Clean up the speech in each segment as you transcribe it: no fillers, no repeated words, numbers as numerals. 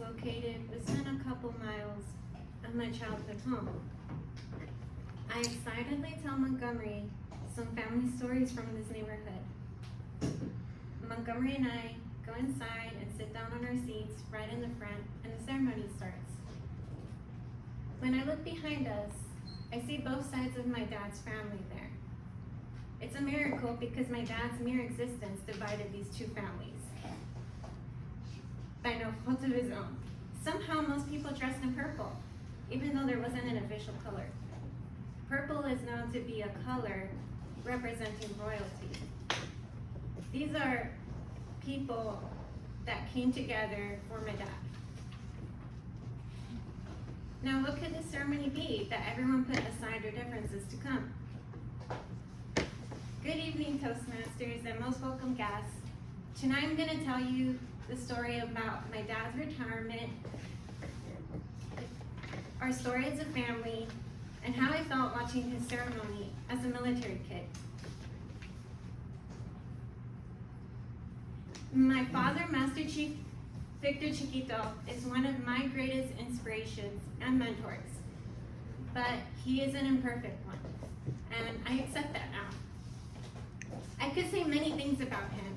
located within a couple miles of my childhood home. I excitedly tell Montgomery some family stories from this neighborhood. Montgomery and I go inside and sit down on our seats right in the front, and the ceremony starts. When I look behind us, I see both sides of my dad's family there. It's a miracle because my dad's mere existence divided these two families by no fault of his own. Somehow most people dressed in purple, even though there wasn't an official color. Purple is known to be a color representing royalty. These are people that came together for my dad. Now what could the ceremony be that everyone put aside their differences to come? Good evening, Toastmasters, and most welcome guests. Tonight I'm going to tell you the story about my dad's retirement, our story as a family, and how I felt watching his ceremony as a military kid. My father, Master Chief Victor Chiquito, is one of my greatest inspirations and mentors, but he is an imperfect one, and I accept that now. I could say many things about him,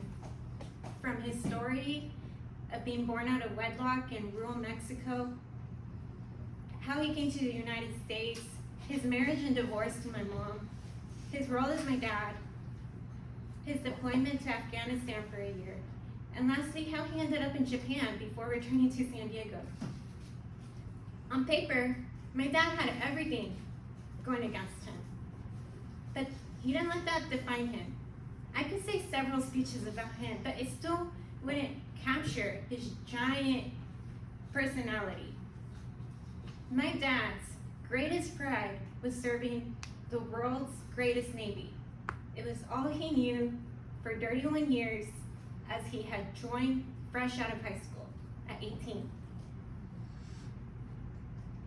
from his story of being born out of wedlock in rural Mexico, how he came to the United States, his marriage and divorce to my mom, his role as my dad, his deployment to Afghanistan for a year, and lastly, how he ended up in Japan before returning to San Diego. On paper, my dad had everything going against him, but he didn't let that define him. I could say several speeches about him, but it still wouldn't capture his giant personality. My dad's greatest pride was serving the world's greatest Navy. It was all he knew for 31 years, as he had joined fresh out of high school at 18.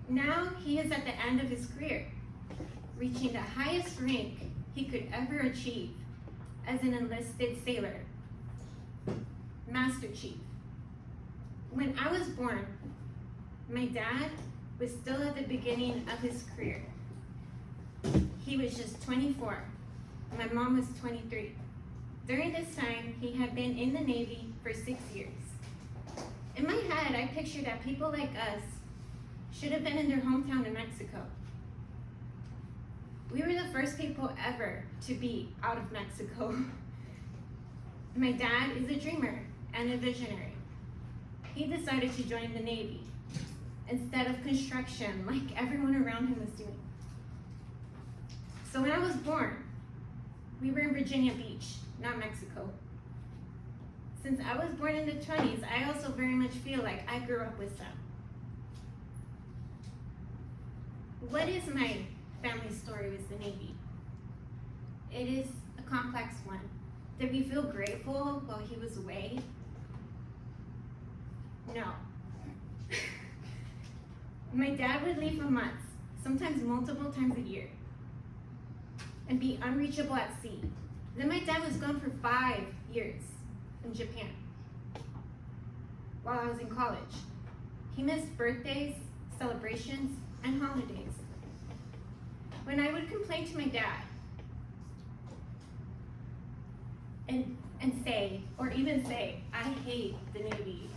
Now he is at the end of his career, reaching the highest rank he could ever achieve as an enlisted sailor, Master Chief. When I was born, my dad was still at the beginning of his career. He was just 24. My mom was 23. During this time, he had been in the Navy for 6 years. In my head, I pictured that people like us should have been in their hometown in Mexico. We were the first people ever to be out of Mexico. My dad is a dreamer and a visionary. He decided to join the Navy instead of construction like everyone around him was doing. So when I was born, we were in Virginia Beach, not Mexico. Since I was born in the 20s, I also very much feel like I grew up with them. What is my family story with the Navy? It is a complex one. Did we feel grateful while he was away? No. My dad would leave for months, sometimes multiple times a year, and be unreachable at sea. Then my dad was gone for 5 years in Japan while I was in college. He missed birthdays, celebrations, and holidays. When I would complain to my dad and say, or even say, I hate the Navy,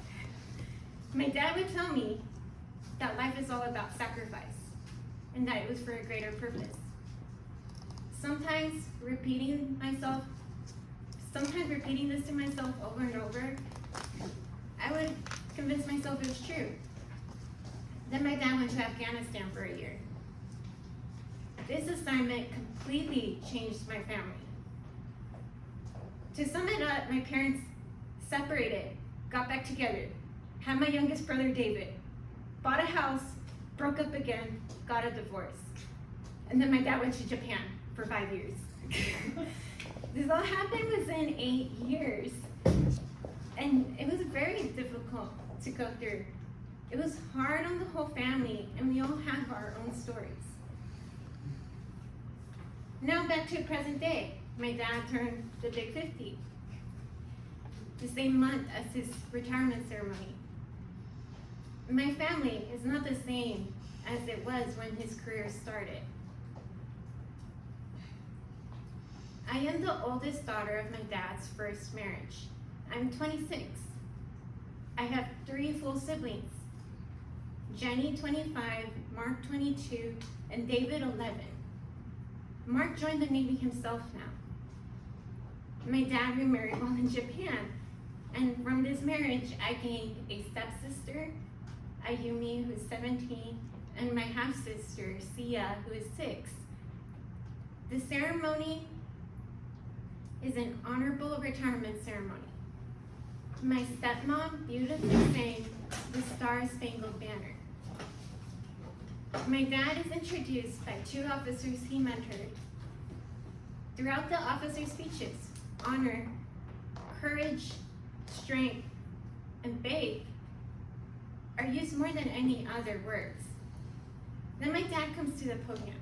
my dad would tell me that life is all about sacrifice and that it was for a greater purpose. Sometimes repeating this to myself over and over, I would convince myself it was true. Then my dad went to Afghanistan for a year. This assignment completely changed my family. To sum it up, my parents separated, got back together, had my youngest brother David, bought a house, broke up again, got a divorce. And then my dad went to Japan for 5 years. This all happened within 8 years. And it was very difficult to go through. It was hard on the whole family, and we all have our own stories. Now back to present day. My dad turned the big 50, the same month as his retirement ceremony. My family is not the same as it was when his career started. I am the oldest daughter of my dad's first marriage. I'm 26. I have 3 full siblings. Jenny, 25, Mark, 22, and David, 11. Mark joined the Navy himself now. My dad remarried while in Japan, and from this marriage, I gained a stepsister, Ayumi, who's 17, and my half-sister, Sia, who is 6. The ceremony is an honorable retirement ceremony. My stepmom beautifully sang the Star-Spangled Banner. My dad is introduced by 2 officers he mentored. Throughout the officer speeches, honor, courage, strength, and faith are used more than any other words. Then my dad comes to the podium,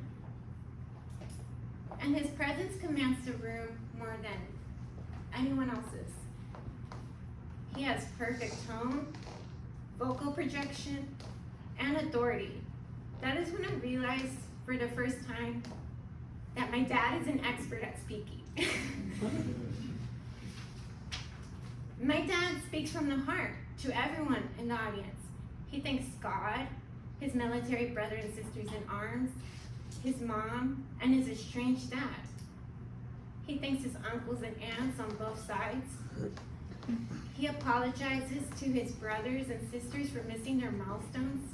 and his presence commands the room more than anyone else's. He has perfect tone, vocal projection, and authority. That is when I realized for the first time that my dad is an expert at speaking. My dad speaks from the heart to everyone in the audience. He thanks God, his military brother and sisters in arms, his mom, and his estranged dad. He thanks his uncles and aunts on both sides. He apologizes to his brothers and sisters for missing their milestones.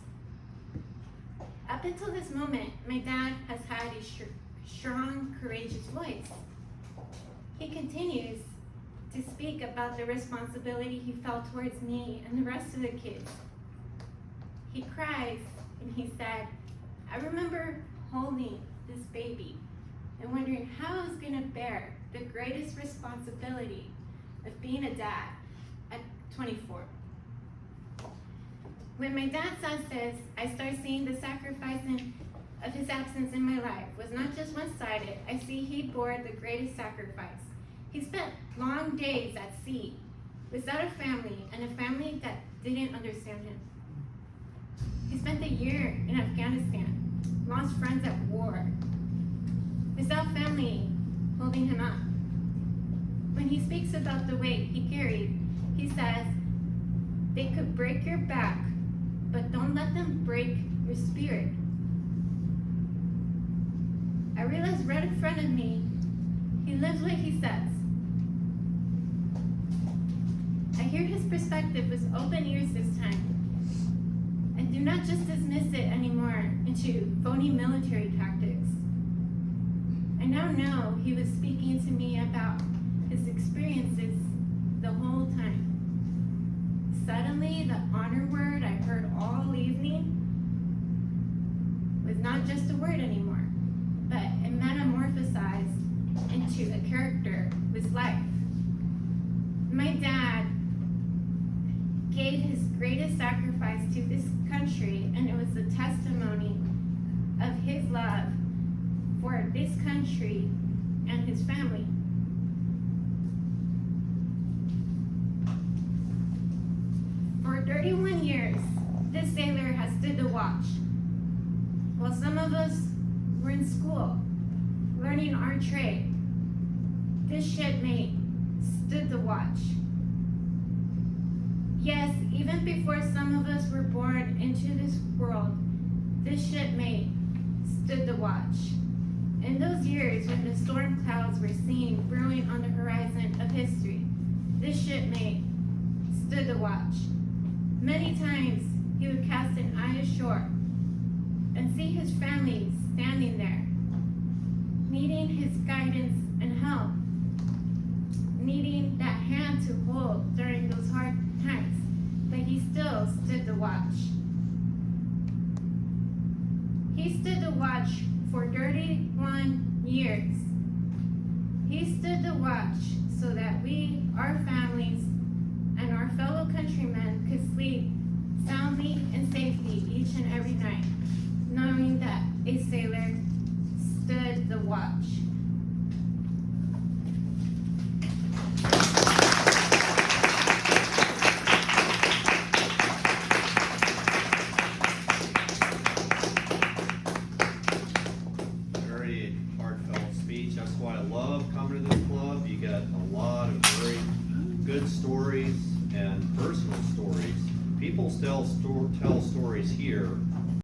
Up until this moment, my dad has had a strong, courageous voice. He continues to speak about the responsibility he felt towards me and the rest of the kids. He cries and he said, I remember holding this baby and wondering how I was going to bear the greatest responsibility of being a dad at 24. When my dad says this, I start seeing the sacrifice of his absence in my life was not just one-sided. I see he bore the greatest sacrifice. He spent long days at sea without a family, and a family that didn't understand him. He spent a year in Afghanistan, lost friends at war, without family holding him up. When he speaks about the weight he carried, he says, they could break your back, but don't let them break your spirit. I realized right in front of me, he lives what he says. I hear his perspective with open ears this time, and do not just dismiss it anymore into phony military tactics. I now know he was speaking to me about his experiences the whole time. Suddenly, the honor word I heard all evening was not just a word anymore, but it metamorphosized into a character with life. My dad gave his greatest sacrifice to this country, and it was a testimony of his love for this country and his family. For 31 years, this sailor has stood the watch. While some of us were in school, learning our trade, this shipmate stood the watch. Yes, even before some of us were born into this world, this shipmate stood the watch. In those years when the storm clouds were seen brewing on the horizon of history, this shipmate stood the watch. Many times he would cast an eye ashore and see his family standing there, needing his guidance and help, needing that hand to hold during those hard times, but he still stood the watch. He stood the watch for 31 years. He stood the watch so that we, our families, and our fellow countrymen could sleep soundly and safely each and every night, knowing that a sailor stood the watch. tell stories here